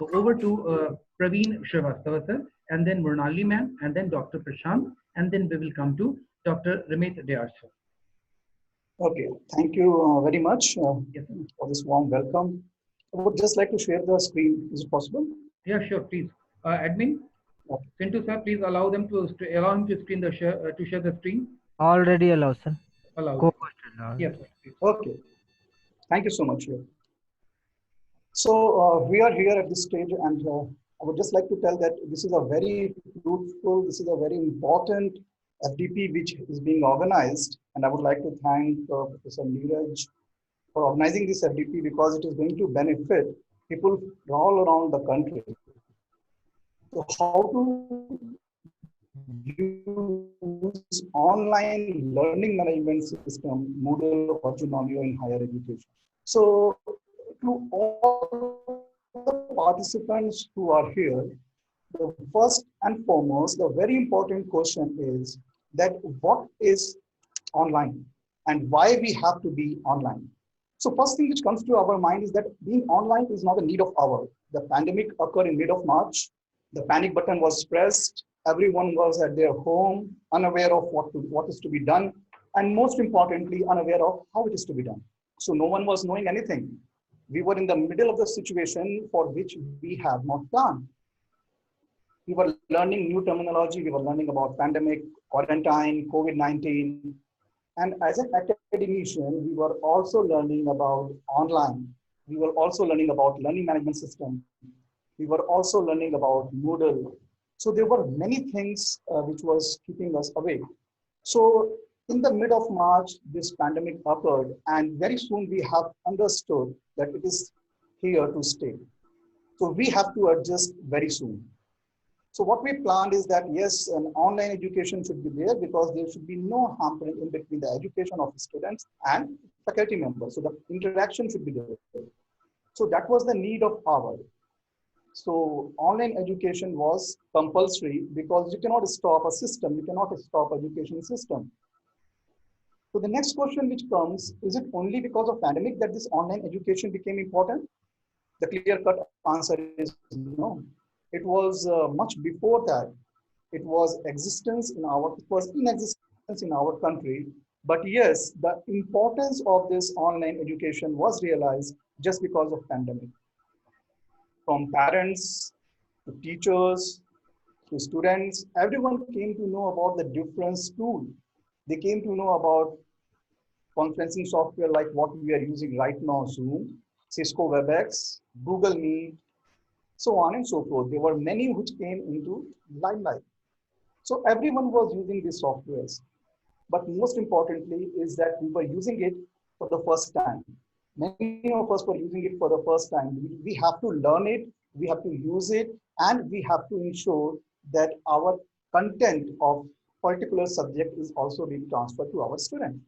So over to Praveen Srivastava sir, and then Murnali ma'am, and then Dr. Prashant, and then we will come to Dr. Ramit Dayar sir. Okay, thank you very much Yes, sir. for this warm welcome. I would just like to share the screen. Is it possible? Yeah, sure, please. Admin, Okay. Sintu sir, please allow them to allow him to screen the share to share the screen. Already allowed, sir. Allowed. Co-host allowed. Yes, sir. Please. Okay. Thank you so much. So we are here at this stage, and I would just like to tell that this is a very fruitful, this is a very important FDP which is being organized, and I would like to thank Professor Neeraj for organizing this FDP because it is going to benefit people all around the country. So how to use online learning management system, Moodle or Genomio in higher education. So to all the participants who are here, the first and foremost, the very important question is that what is online and why we have to be online. So first thing which comes to our mind is that being online is not a need of hour. The pandemic occurred in mid of March. The panic button was pressed. Everyone was at their home, unaware of what is to be done, and most importantly, unaware of how it is to be done. So no one was knowing anything. We were in the middle of the situation for which we have not planned. We were learning new terminology. We were learning about pandemic, quarantine, COVID-19. And as an academician, we were also learning about online. We were also learning about learning management system. We were also learning about Moodle. So there were many things which was keeping us awake. So in the mid of March, this pandemic occurred, and very soon we have understood that it is here to stay. So we have to adjust very soon. So what we planned is that, yes, an online education should be there because there should be no hampering in between the education of the students and faculty members. So the interaction should be there. So that was the need of hour. So online education was compulsory because you cannot stop a system, you cannot stop education system. So the next question which comes, is it only because of pandemic that this online education became important? The clear-cut answer is no. It was much before that. It was in existence in our country. But yes, the importance of this online education was realized just because of pandemic. From parents to teachers to students, everyone came to know about the different tools. They came to know about conferencing software like what we are using right now, Zoom, Cisco WebEx, Google Meet, so on and so forth. There were many which came into limelight. So everyone was using these softwares. But most importantly is that we were using it for the first time. Many of us were using it for the first time. We have to learn it, we have to use it, and we have to ensure that our content of particular subject is also being transferred to our students.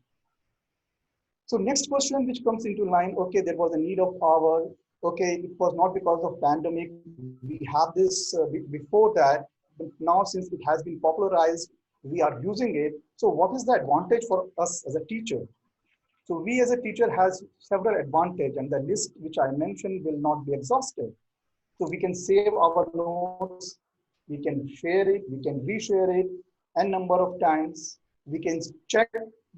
So next question which comes into line, okay, there was a need of hour. Okay, it was not because of pandemic. We have this before that, but now since it has been popularized, we are using it. So what is the advantage for us as a teacher? So we as a teacher has several advantages, and the list which I mentioned will not be exhaustive. So we can save our notes, we can share it, we can reshare it n number of times. We can check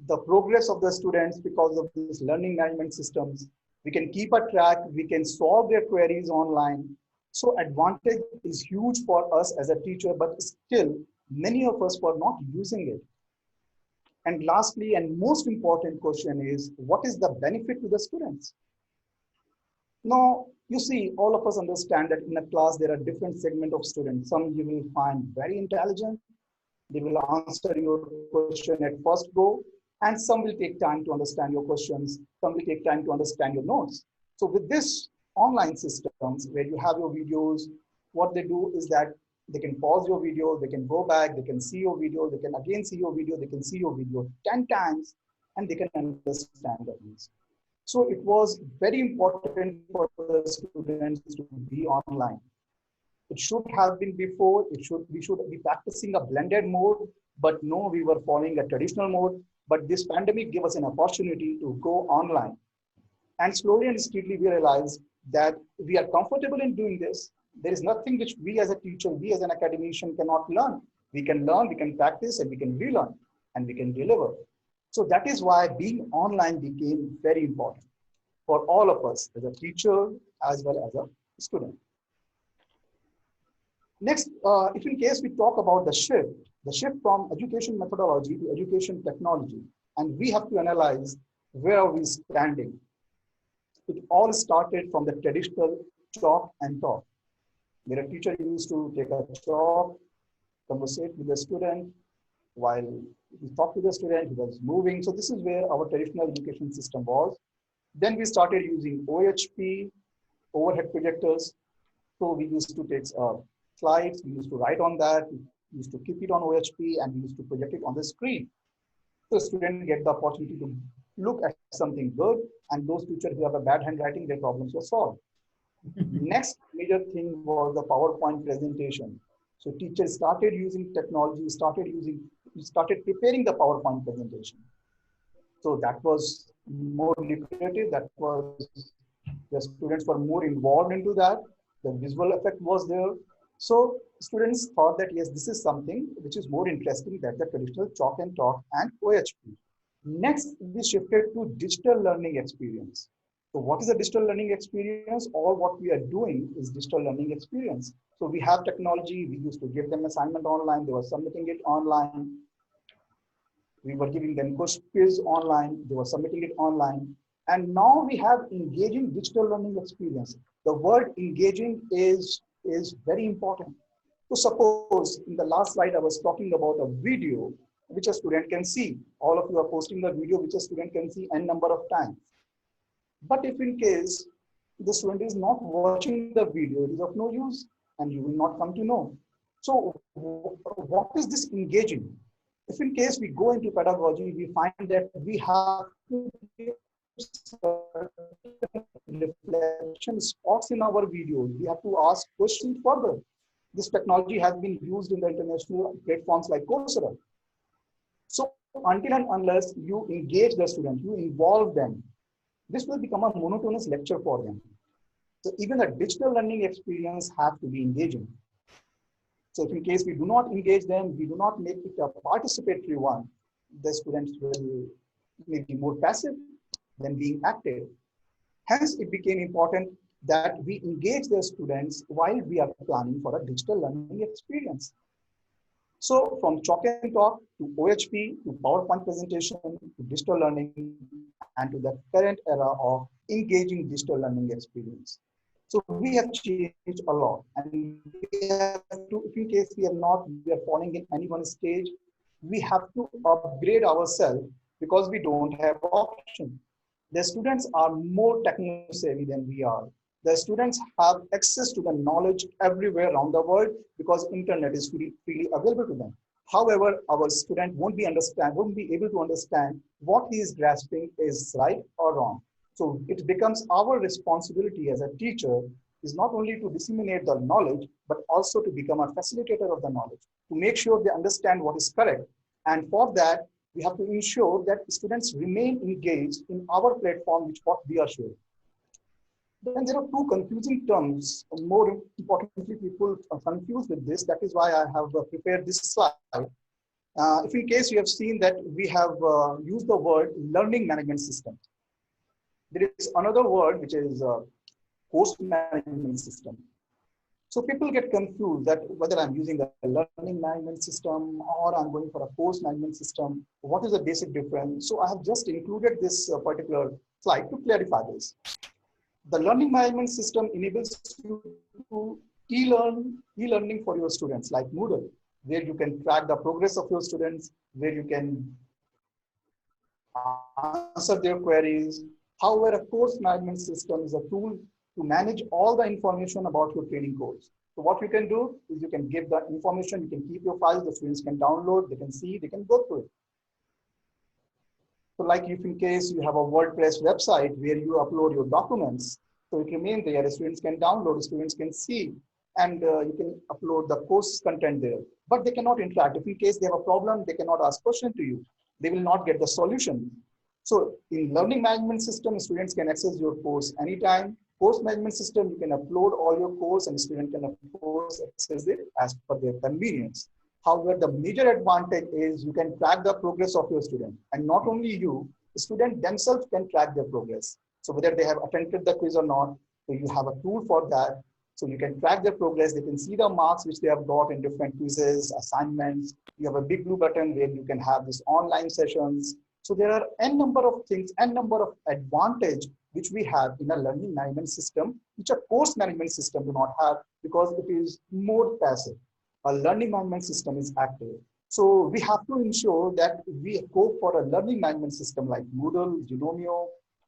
the progress of the students because of these learning management systems. We can keep a track, we can solve their queries online. So advantage is huge for us as a teacher, but still many of us were not using it. And lastly, and most important question is, what is the benefit to the students? Now, you see, all of us understand that in a class, there are different segments of students. Some you will find very intelligent. They will answer your question at first go, and some will take time to understand your questions. Some will take time to understand your notes. So with this online systems where you have your videos, what they do is that they can pause your video, they can go back, they can see your video, they can again see your video, they can see your video 10 times, and they can understand the things. So it was very important for the students to be online. It should have been before, we should be practicing a blended mode, but no, we were following a traditional mode. But this pandemic gave us an opportunity to go online. And slowly and steadily we realized that we are comfortable in doing this. There is nothing which we as a teacher, we as an academician cannot learn. We can learn, we can practice, and we can relearn, and we can deliver. So that is why being online became very important for all of us as a teacher as well as a student. Next, if in case we talk about the shift from education methodology to education technology, and we have to analyze where are we standing. It all started from the traditional chalk and talk, where a teacher used to take a chalk, conversate with the student, while he talked to the student, he was moving. So this is where our traditional education system was. Then we started using OHP, overhead projectors. So we used to take slides, we used to write on that, we used to keep it on OHP, and we used to project it on the screen. So students get the opportunity to look at something good, and those teachers who have a bad handwriting, their problems were solved. Next major thing was the PowerPoint presentation. So teachers started using technology, started preparing the PowerPoint presentation. So that was more lucrative. That was, the students were more involved into that. The visual effect was there. So students thought that, yes, this is something which is more interesting than the traditional chalk and talk and OHP. Next, we shifted to digital learning experience. So what is a digital learning experience? All what we are doing is digital learning experience. So we have technology. We used to give them assignment online. They were submitting it online. We were giving them quiz online. They were submitting it online. And now we have engaging digital learning experience. The word engaging is very important. So suppose in the last slide, I was talking about a video which a student can see. All of you are posting the video which a student can see n number of times. But if in case the student is not watching the video, it is of no use, and you will not come to know. So what is this engaging? If in case we go into pedagogy, we find that we have to give reflection spots in our videos. We have to ask questions further. This technology has been used in the international platforms like Coursera. So until and unless you engage the student, you involve them, this will become a monotonous lecture for them. So even the digital learning experience has to be engaging. So if in case we do not engage them, we do not make it a participatory one, the students will maybe more passive than being active. Hence, it became important that we engage the students while we are planning for a digital learning experience. So from chalk and talk to OHP to PowerPoint presentation to digital learning and to the current era of engaging digital learning experience. So we have changed a lot, and we have to, if in case we are falling in any one stage, we have to upgrade ourselves because we don't have option. The students are more techno savvy than we are. The students have access to the knowledge everywhere around the world because internet is freely available to them. However, our student won't be able to understand what he is grasping is right or wrong. So it becomes our responsibility as a teacher is not only to disseminate the knowledge, but also to become a facilitator of the knowledge, to make sure they understand what is correct. And for that, we have to ensure that students remain engaged in our platform, which what we are showing. Then there are two confusing terms. More importantly, people are confused with this. That is why I have prepared this slide. If in case you have seen that we have used the word learning management system. There is another word which is course management system. So people get confused that whether I'm using the learning management system or I'm going for a course management system, what is the basic difference? So I have just included this particular slide to clarify this. The learning management system enables you to e-learning for your students like Moodle, where you can track the progress of your students, where you can answer their queries. However, a course management system is a tool to manage all the information about your training course. So what you can do is you can give the information, you can keep your files, the students can download, they can see, they can go through it. So like if in case you have a WordPress website where you upload your documents, so it remains there, the students can download, the students can see, and you can upload the course content there. But they cannot interact. If in case they have a problem, they cannot ask question to you. They will not get the solution. So in learning management system, students can access your course anytime. Course management system, you can upload all your course and student can of course access it as per their convenience. However, the major advantage is you can track the progress of your student, and not only you, the student themselves can track their progress. So whether they have attended the quiz or not, so you have a tool for that. So you can track their progress. They can see the marks which they have got in different quizzes, assignments. You have a big blue button where you can have these online sessions. So there are n number of things, n number of advantage which we have in a learning management system, which a course management system do not have because it is more passive. A learning management system is active. So we have to ensure that we go for a learning management system like Moodle, Genomio,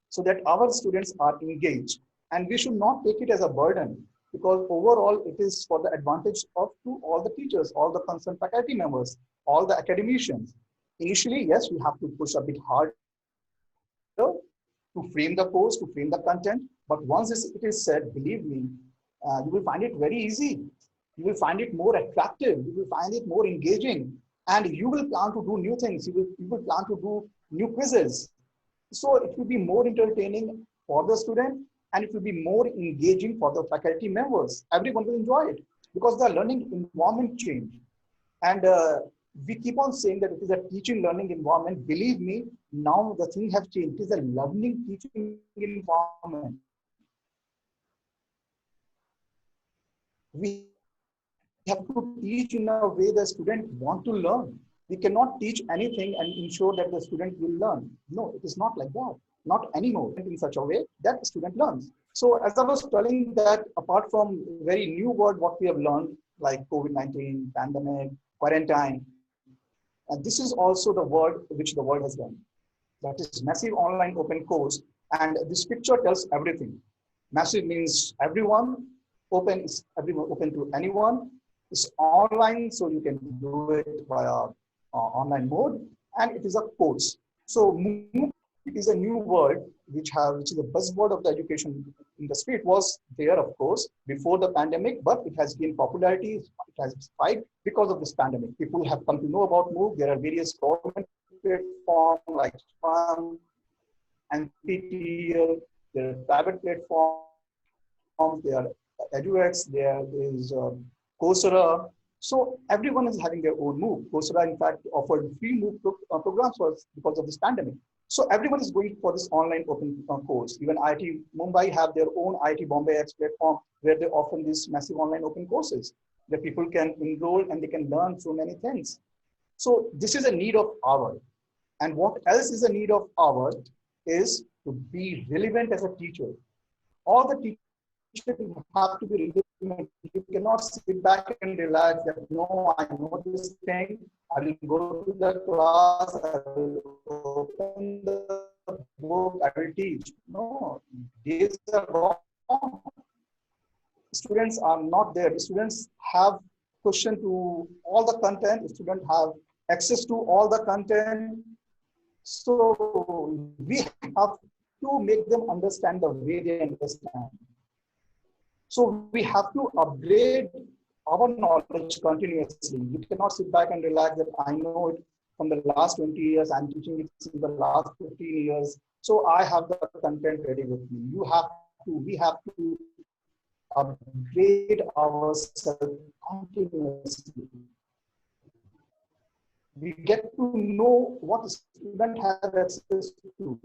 so that our students are engaged. And we should not take it as a burden because overall it is for the advantage of to all the teachers, all the concerned faculty members, all the academicians. Initially, yes, we have to push a bit harder to frame the course, to frame the content. But once it is said, believe me, you will find it very easy. You will find it more attractive. You will find it more engaging. And you will plan to do new things. You will plan to do new quizzes. So it will be more entertaining for the student and it will be more engaging for the faculty members. Everyone will enjoy it because the learning environment changed. And we keep on saying that it is a teaching learning environment. Believe me, now the thing has changed. It is a learning teaching environment. We have to teach in a way the student want to learn. We cannot teach anything and ensure that the student will learn. No, it is not like that. Not anymore. In such a way that the student learns. So as I was telling that apart from very new word, what we have learned like COVID-19, pandemic, quarantine, and this is also the word which the world has done. That is massive online open course. And this picture tells everything. Massive means everyone, open is everyone, open to anyone. It's online, so you can do it via online mode, and it is a course. So MOOC is a new word which is a buzzword of the education industry. It was there, of course, before the pandemic, but it has gained popularity. It has spiked because of this pandemic. People have come to know about MOOC. There are various government platforms like SWAM, NPTEL, there are private platforms, there are EduX, there is Coursera. So everyone is having their own MOOC. Coursera, in fact, offered free MOOC programs because of this pandemic. So everyone is going for this online open course. Even IIT Mumbai have their own IIT Bombay X platform where they offer these massive online open courses where people can enroll and they can learn so many things. So this is a need of hour. And what else is a need of hour is to be relevant as a teacher. All the teachers have to be relevant. You cannot sit back and relax that, no, I know this thing. I will go to the class, I will open the book, I will teach. No, days are gone. Students are not there. The students have question to all the content. The students have access to all the content. So we have to make them understand the way they understand. So we have to upgrade our knowledge continuously. We cannot sit back and relax that I know it from the last 20 years, I'm teaching it in the last 15 years. So I have the content ready with me. We have to upgrade ourselves continuously. We get to know what the student has access to.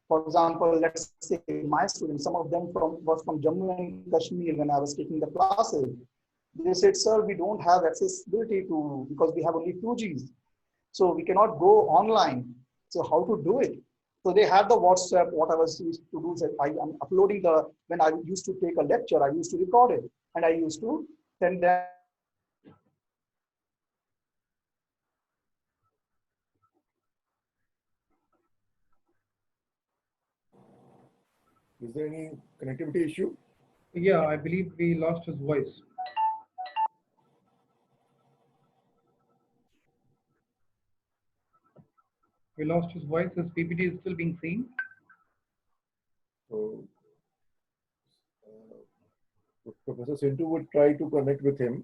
For example, let's say my students, some of them was from Jammu and Kashmir when I was taking the classes. They said, sir, we don't have accessibility to, because we have only 2Gs. So we cannot go online. So how to do it? So they had the WhatsApp. What I was used to do is I am uploading when I used to take a lecture, I used to record it and I used to send them. Is there any connectivity issue? Yeah, I believe we lost his voice. We lost his voice. His PPT is still being seen. So Professor Sintu would try to connect with him.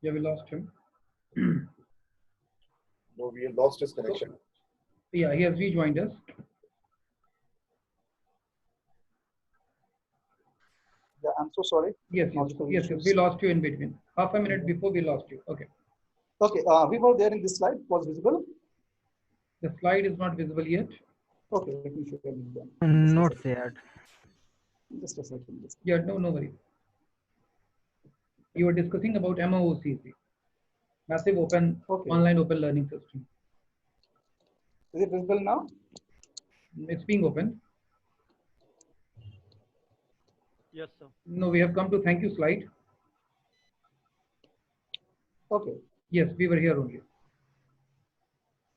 Yeah, we lost him. No, we have lost his connection. Yeah, he has rejoined us. Yeah, I'm so sorry. Yes, yes, we lost you in between. Half a minute before we lost you. Okay. Okay, we were there in this slide. Was visible? The slide is not visible yet. Okay, let me share it then. Not yet. Just a second. Yeah, no worries. You were discussing about MOOCC, Massive Open Online Open Learning System. Is it visible now? It's being opened. Yes, sir. No, we have come to thank you slide. Okay. Yes, we were here only.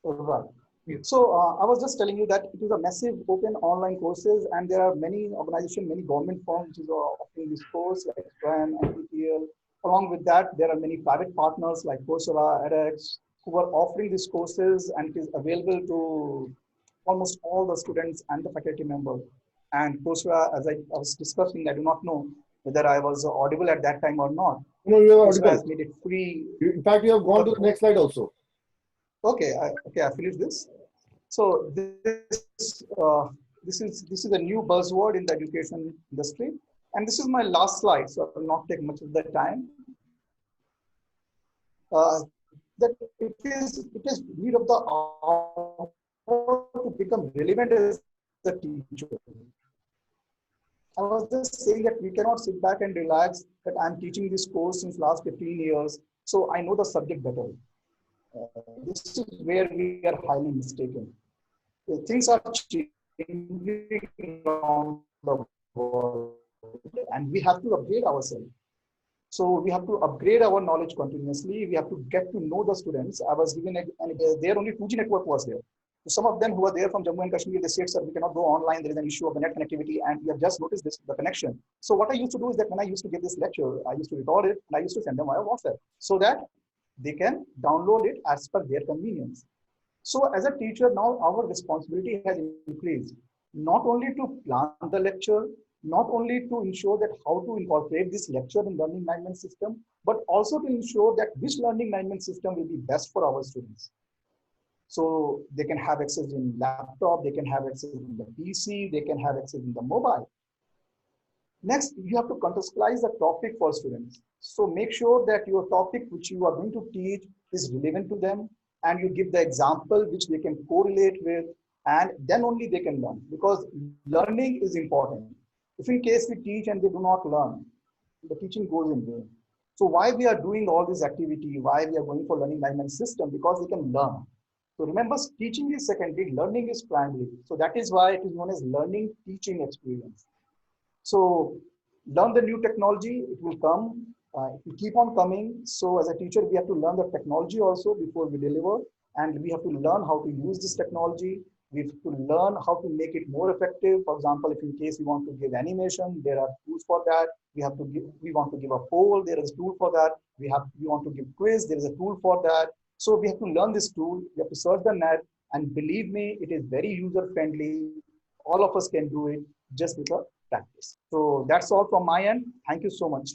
Right. Yes. So I was just telling you that it is a massive open online courses, and there are many organizations, many government firms which are offering this course like SWAN, NPTEL. Along with that, there are many private partners like Coursera, edX, who are offering these courses, and it is available to almost all the students and the faculty members. And Coursera, as I was discussing, I do not know whether I was audible at that time or not. No, you are Coursera has audible. made it free. In fact, you have gone to the next slide also. Okay, I finished this. So this is a new buzzword in the education industry, and this is my last slide, so I will not take much of the time. That it is need of the hour to become relevant as a teacher. I was just saying that we cannot sit back and relax that I'm teaching this course since last 15 years, so I know the subject better. This is where we are highly mistaken. Things are changing around the world, and we have to upgrade ourselves. So we have to upgrade our knowledge continuously. We have to get to know the students. I was given, and there only 2G network was there. So some of them who are there from Jammu and Kashmir, they said, sir, we cannot go online. There is an issue of the net connectivity, and we have just noticed this, the connection. So what I used to do is that when I used to give this lecture, I used to record it, and I used to send them via WhatsApp so that they can download it as per their convenience. So as a teacher, now our responsibility has increased, not only to plan the lecture, not only to ensure that how to incorporate this lecture in learning management system, but also to ensure that which learning management system will be best for our students. So they can have access in laptop, they can have access in the PC, they can have access in the mobile. Next, you have to contextualize the topic for students. So make sure that your topic which you are going to teach is relevant to them, and you give the example which they can correlate with, and then only they can learn, because learning is important. If in case we teach and they do not learn, the teaching goes in vain. So why we are doing all this activity, why we are going for learning management system, because they can learn. So remember, teaching is secondary, learning is primary. So that is why it is known as learning teaching experience. So learn the new technology, it will come, it will keep on coming. So as a teacher, we have to learn the technology also before we deliver, and we have to learn how to use this technology. We have to learn how to make it more effective. For example, if in case we want to give animation, there are tools for that. We want to give a poll, there is a tool for that. We want to give quiz, there is a tool for that. So we have to learn this tool, we have to search the net, and believe me, it is very user friendly. All of us can do it just with a practice. So that's all from my end. Thank you so much.